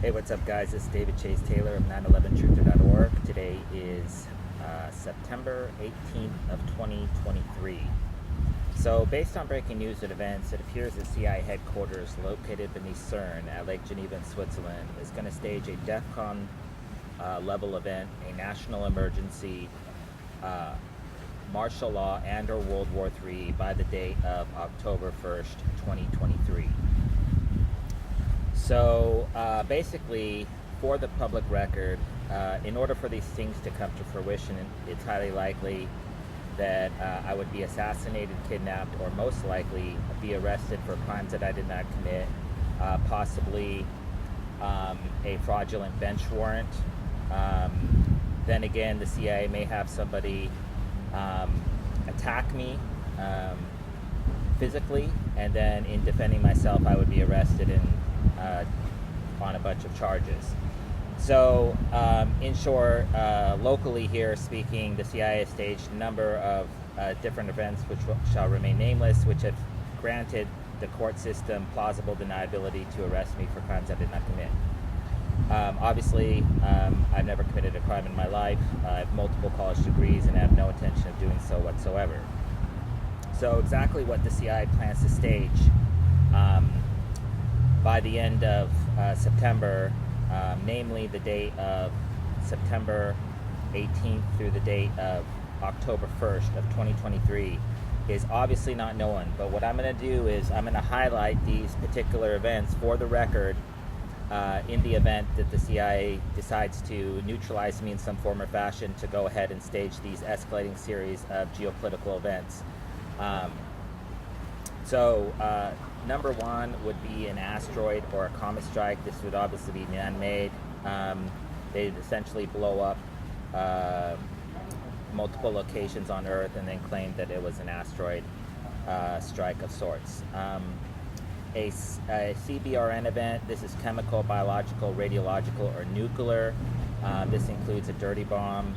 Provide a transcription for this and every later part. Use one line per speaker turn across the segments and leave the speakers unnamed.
Hey, what's up, guys? This is David Chase Taylor of 911truther.org. Today is September 18th of 2023. So, based on breaking news and events, it appears that CIA headquarters located beneath CERN at Lake Geneva in Switzerland is going to stage a DEFCON level event, a national emergency, martial law, and or World War III by the date of October 1st, 2023. So basically, for the public record, in order for these things to come to fruition, it's highly likely that I would be assassinated, kidnapped, or most likely be arrested for crimes that I did not commit, possibly a fraudulent bench warrant. Then again, the CIA may have somebody attack me physically, and then in defending myself, I would be arrested and on a bunch of charges. So, in short, locally here speaking, the CIA has staged a number of different events which shall remain nameless, which have granted the court system plausible deniability to arrest me for crimes I did not commit. Obviously, I've never committed a crime in my life. I have multiple college degrees and I have no intention of doing so whatsoever. So exactly what the CIA plans to stage by the end of September, namely the date of September 18th through the date of October 1st of 2023, is obviously not known. But what I'm going to do is I'm going to highlight these particular events for the record in the event that the CIA decides to neutralize me in some form or fashion to go ahead and stage these escalating series of geopolitical events. Number one would be an asteroid or a comet strike. This would obviously be man-made. They'd essentially blow up multiple locations on Earth and then claim that it was an asteroid strike of sorts. A CBRN event, this is chemical, biological, radiological, or nuclear. This includes a dirty bomb,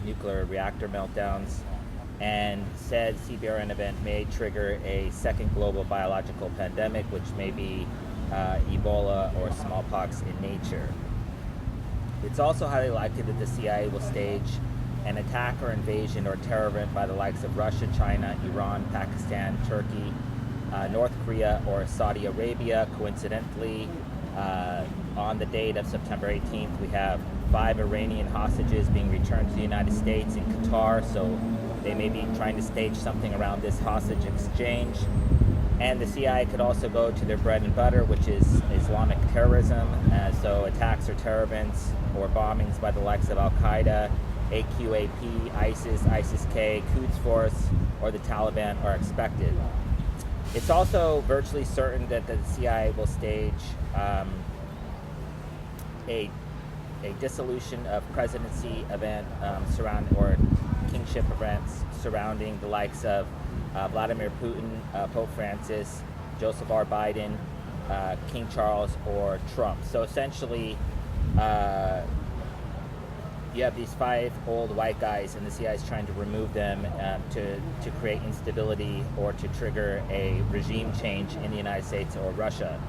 nuclear reactor meltdowns, and said CBRN event may trigger a second global biological pandemic, which may be Ebola or smallpox in nature. It's also highly likely that the CIA will stage an attack or invasion or terror event by the likes of Russia, China, Iran, Pakistan, Turkey, North Korea, or Saudi Arabia. Coincidentally, on the date of September 18th, we have 5 Iranian hostages being returned to the United States in Qatar, so they may be trying to stage something around this hostage exchange. And the CIA could also go to their bread and butter, which is Islamic terrorism, so attacks or terror events or bombings by the likes of Al-Qaeda, AQAP, ISIS, ISIS-K, Quds Force, or the Taliban are expected. It's also virtually certain that the CIA will stage a dissolution of presidency event or kingship events surrounding the likes of Vladimir Putin, Pope Francis, Joseph R. Biden, King Charles, or Trump. So essentially, you have these 5 old white guys, and the CIA is trying to remove them to create instability or to trigger a regime change in the United States or Russia.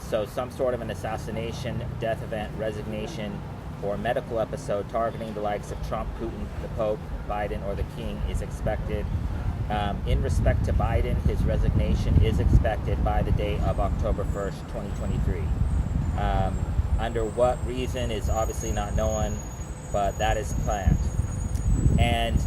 So some sort of an assassination, death event, resignation, or medical episode targeting the likes of Trump, Putin, the Pope, Biden, or the King is expected. In respect to Biden, his resignation is expected by the date of October 1st, 2023. Under what reason is obviously not known, but that is planned. And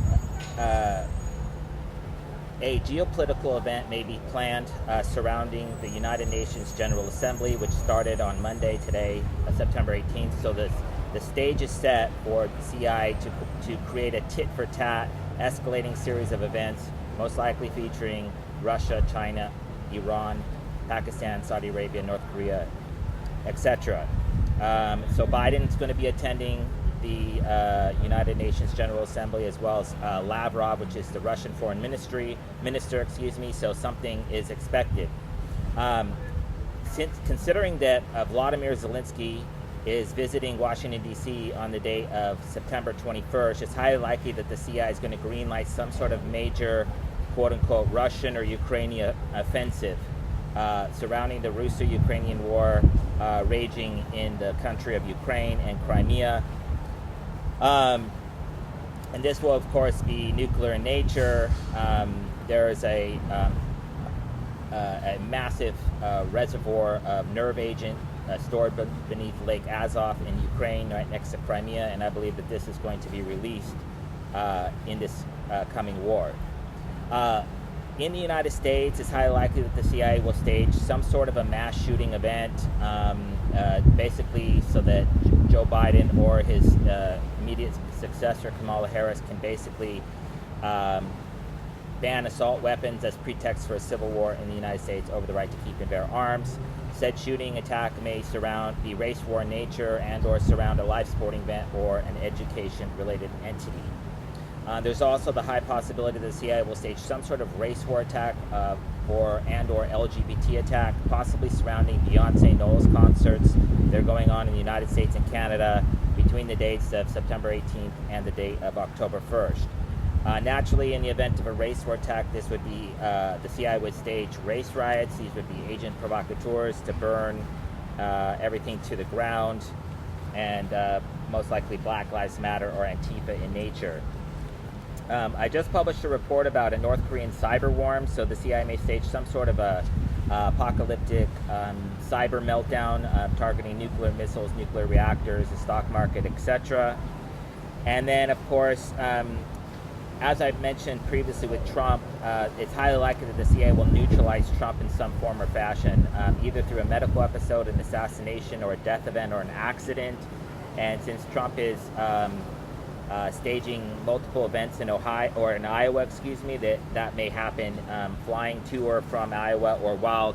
a geopolitical event may be planned surrounding the United Nations General Assembly, which started on Monday, today, September 18th. So the stage is set for the CIA to create a tit-for-tat escalating series of events, most likely featuring Russia, China, Iran, Pakistan, Saudi Arabia, North Korea, etc. So Biden's going to be attending the United Nations General Assembly, as well as Lavrov, which is the Russian Foreign Minister, so something is expected. Considering that Vladimir Zelensky is visiting Washington, D.C. on the day of September 21st, it's highly likely that the CIA is going to greenlight some sort of major, quote-unquote, Russian or Ukrainian offensive surrounding the Russo-Ukrainian war, raging in the country of Ukraine and Crimea. And this will, of course, be nuclear in nature. There is a massive reservoir of nerve agent stored beneath Lake Azov in Ukraine, right next to Crimea, and I believe that this is going to be released in this coming war. In the United States, it's highly likely that the CIA will stage some sort of a mass shooting event, basically so that Joe Biden or his immediate successor, Kamala Harris, can basically ban assault weapons as pretext for a civil war in the United States over the right to keep and bear arms. Said shooting attack may be race war in nature and or surround a live sporting event or an education-related entity. There's also the high possibility that the CIA will stage some sort of race war attack or LGBT attack, possibly surrounding Beyonce Knowles concerts that are going on in the United States and Canada between the dates of September 18th and the date of October 1st. Naturally, in the event of a race war attack, this would be the CIA would stage race riots. These would be agent provocateurs to burn everything to the ground, and most likely Black Lives Matter or Antifa in nature. I just published a report about a North Korean cyber war, so the CIA may stage some sort of a apocalyptic cyber meltdown targeting nuclear missiles, nuclear reactors, the stock market, etc. And then, of course, as I've mentioned previously with Trump, it's highly likely that the CIA will neutralize Trump in some form or fashion, either through a medical episode, an assassination, or a death event, or an accident. And since Trump is staging multiple events in Iowa, that may happen flying to or from Iowa, or while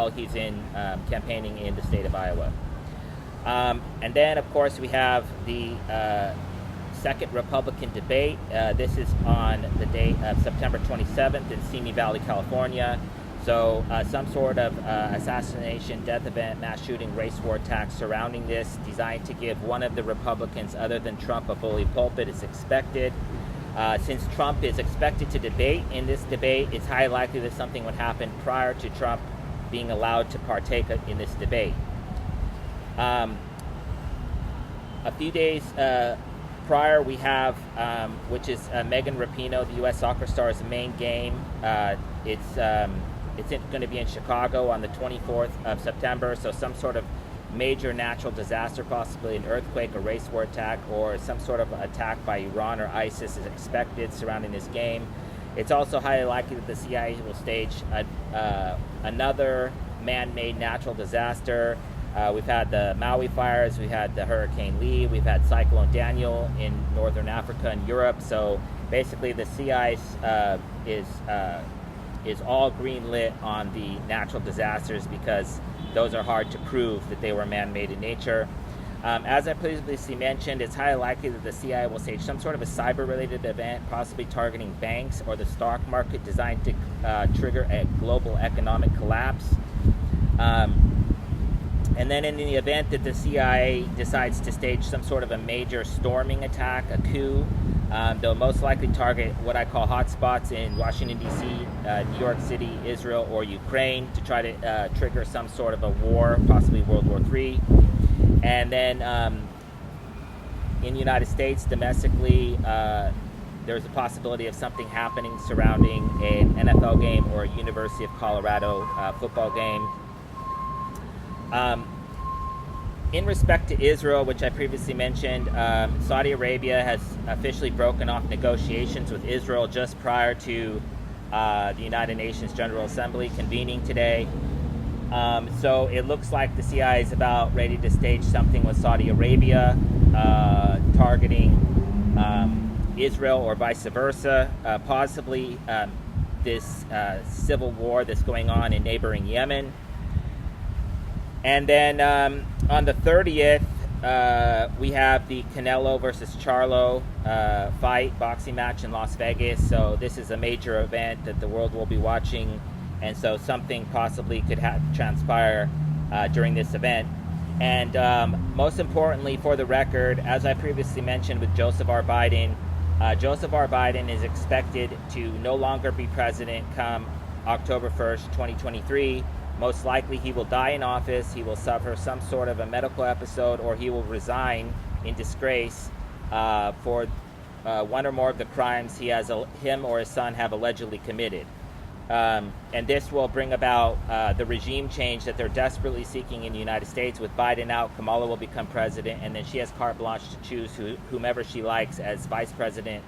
he's in campaigning in the state of Iowa. And then, of course, we have the second Republican debate. This is on the date of September 27th in Simi Valley, California. So some sort of assassination, death event, mass shooting, race war attack surrounding this, designed to give one of the Republicans other than Trump a bully pulpit, is expected. Since Trump is expected to debate in this debate, it's highly likely that something would happen prior to Trump being allowed to partake in this debate. A few days prior, we have, which is Megan Rapinoe, the U.S. soccer star's main game. It's going to be in Chicago on the 24th of September, so some sort of major natural disaster, possibly an earthquake, a race war attack, or some sort of attack by Iran or ISIS is expected surrounding this game. It's also highly likely that the CIA will stage another man-made natural disaster. We've had the Maui fires, we've had the Hurricane Lee, we've had Cyclone Daniel in northern Africa and Europe. So basically the CIA is all green lit on the natural disasters because those are hard to prove that they were man-made in nature. As I previously mentioned, it's highly likely that the CIA will stage some sort of a cyber-related event, possibly targeting banks or the stock market, designed to trigger a global economic collapse. And then in the event that the CIA decides to stage some sort of a major storming attack, a coup, they'll most likely target what I call hotspots in Washington, D.C., New York City, Israel, or Ukraine to try to trigger some sort of a war, possibly World War III. And then in the United States, domestically, there's a possibility of something happening surrounding an NFL game or a University of Colorado football game. In respect to Israel, which I previously mentioned, Saudi Arabia has officially broken off negotiations with Israel just prior to the United Nations General Assembly convening today. So it looks like the CIA is about ready to stage something with Saudi Arabia, targeting Israel or vice versa, possibly this civil war that's going on in neighboring Yemen. And then on the 30th, we have the Canelo versus Charlo boxing match in Las Vegas. So this is a major event that the world will be watching. And so something possibly could transpire during this event. And most importantly, for the record, as I previously mentioned with Joseph R. Biden, Joseph R. Biden is expected to no longer be president come October 1st, 2023. Most likely he will die in office, he will suffer some sort of a medical episode, or he will resign in disgrace for one or more of the crimes him or his son have allegedly committed. And this will bring about the regime change that they're desperately seeking in the United States. With Biden out, Kamala will become president, and then she has carte blanche to choose whomever she likes as vice president,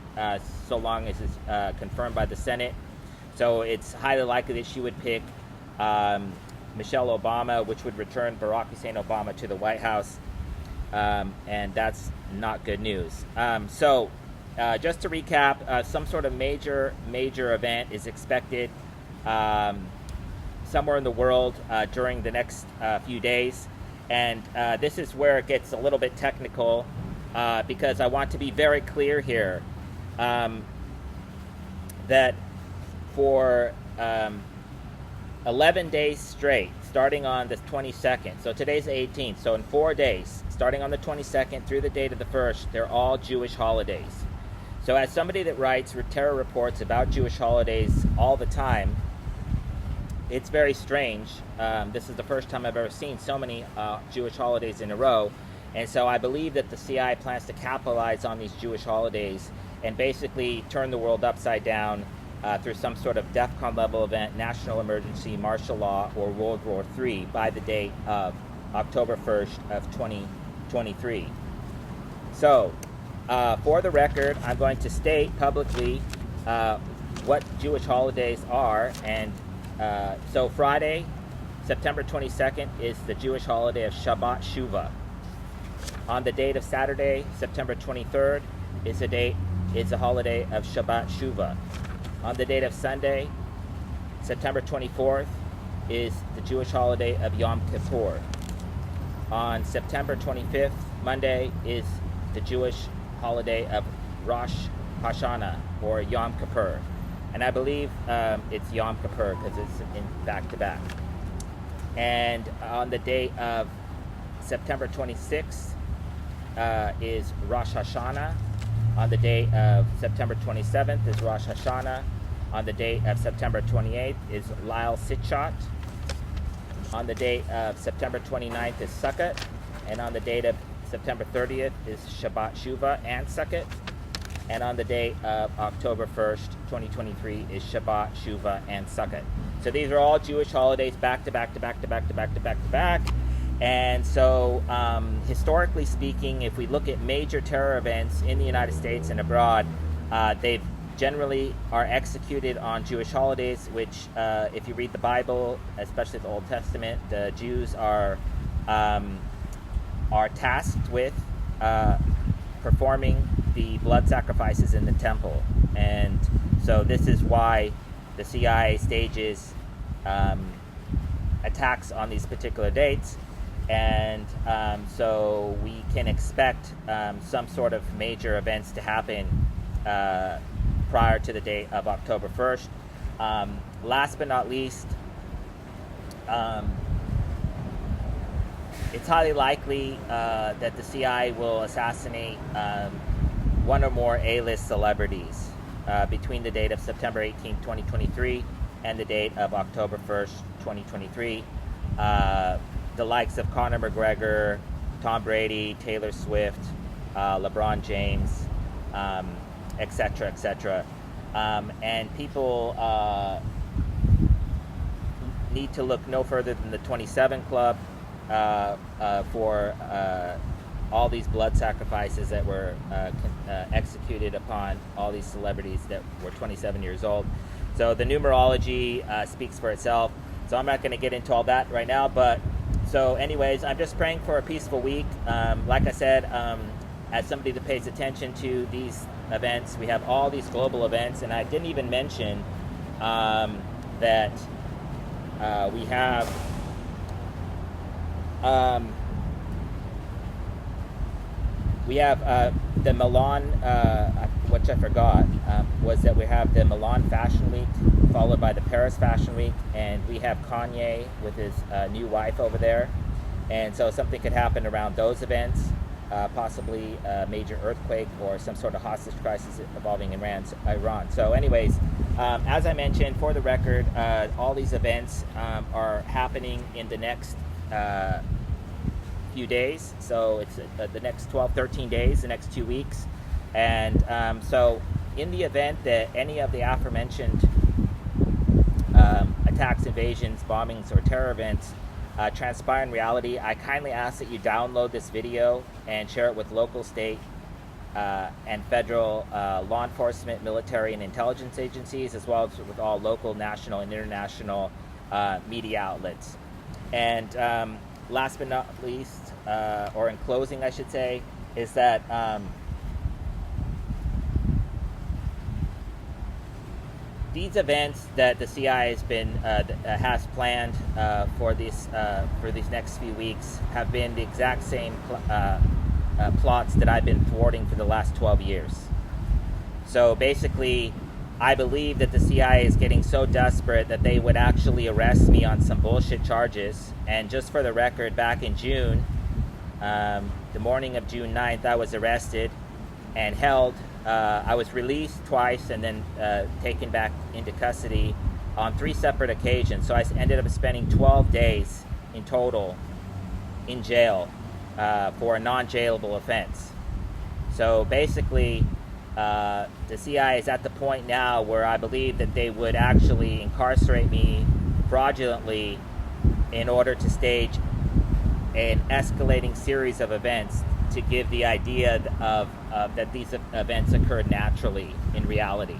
so long as it's confirmed by the Senate. So it's highly likely that she would pick Michelle Obama, which would return Barack Hussein Obama to the White House, and that's not good news. So just to recap, some sort of major event is expected somewhere in the world during the next few days, and this is where it gets a little bit technical, because I want to be very clear here that for 11 days straight, starting on the 22nd, so today's the 18th, so in 4 days, starting on the 22nd through the date of the 1st, they're all Jewish holidays. So as somebody that writes terror reports about Jewish holidays all the time, it's very strange. This is the first time I've ever seen so many Jewish holidays in a row, and so I believe that the CIA plans to capitalize on these Jewish holidays and basically turn the world upside down through some sort of DEFCON level event, national emergency, martial law, or World War III by the date of October 1st of 2023. So, for the record, I'm going to state publicly what Jewish holidays are, and so Friday, September 22nd, is the Jewish holiday of Shabbat Shuvah. On the date of Saturday, September 23rd, is the holiday of Shabbat Shuvah. On the date of Sunday, September 24th, is the Jewish holiday of Yom Kippur. On September 25th, Monday, is the Jewish holiday of Rosh Hashanah, or Yom Kippur. And I believe it's Yom Kippur because it's in back-to-back. And on the day of September 26th is Rosh Hashanah. On the day of September 27th is Rosh Hashanah. On the day of September 28th is La'il Sitchat. On the day of September 29th is Sukkot. And on the date of September 30th is Shabbat Shuvah and Sukkot. And on the day of October 1st, 2023 is Shabbat, Shuvah, and Sukkot. So these are all Jewish holidays back to back to back to back to back to back to back. And so, historically speaking, if we look at major terror events in the United States and abroad, they generally are executed on Jewish holidays, which, if you read the Bible, especially the Old Testament, the Jews are tasked with performing the blood sacrifices in the temple. And so this is why the CIA stages attacks on these particular dates. And so we can expect some sort of major events to happen prior to the date of October 1st. Last but not least, it's highly likely that the CIA will assassinate one or more A-list celebrities between the date of September 18, 2023 and the date of October 1st, 2023. The likes of Conor McGregor, Tom Brady, Taylor Swift, LeBron James, etc., etc. And people need to look no further than the 27 Club for all these blood sacrifices that were executed upon all these celebrities that were 27 years old. So the numerology speaks for itself. So I'm not going to get into all that right now, but so anyways, I'm just praying for a peaceful week. Like I said, as somebody that pays attention to these events, we have all these global events, and I didn't even mention that we have the Milan, which I forgot, was that we have the Milan Fashion Week, followed by the Paris Fashion Week, and we have Kanye with his new wife over there. And so something could happen around those events. possibly a major earthquake or some sort of hostage crisis involving Iran. So anyways, as I mentioned, for the record, all these events are happening in the next few days. So it's the next 12, 13 days, the next 2 weeks. And so in the event that any of the aforementioned attacks, invasions, bombings, or terror events transpire in reality, I kindly ask that you download this video and share it with local, state, and federal law enforcement, military, and intelligence agencies, as well as with all local, national, and international media outlets. And last but not least, or in closing, I should say, is that these events that the CIA has planned for these next few weeks have been the exact same plots that I've been thwarting for the last 12 years. So basically, I believe that the CIA is getting so desperate that they would actually arrest me on some bullshit charges. And just for the record, back in June, the morning of June 9th, I was arrested and held. I was released twice and then taken back into custody on 3 separate occasions. So I ended up spending 12 days in total in jail for a non-jailable offense. So basically, the CIA is at the point now where I believe that they would actually incarcerate me fraudulently in order to stage an escalating series of events to give the idea of that these events occurred naturally in reality,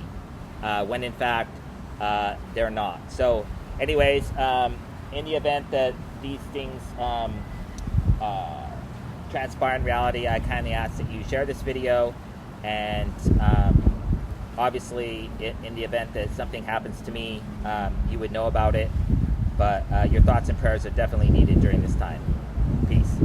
when in fact they're not. So anyways, in the event that these things transpire in reality, I kindly ask that you share this video, and obviously in the event that something happens to me, you would know about it, but your thoughts and prayers are definitely needed during this time. Peace.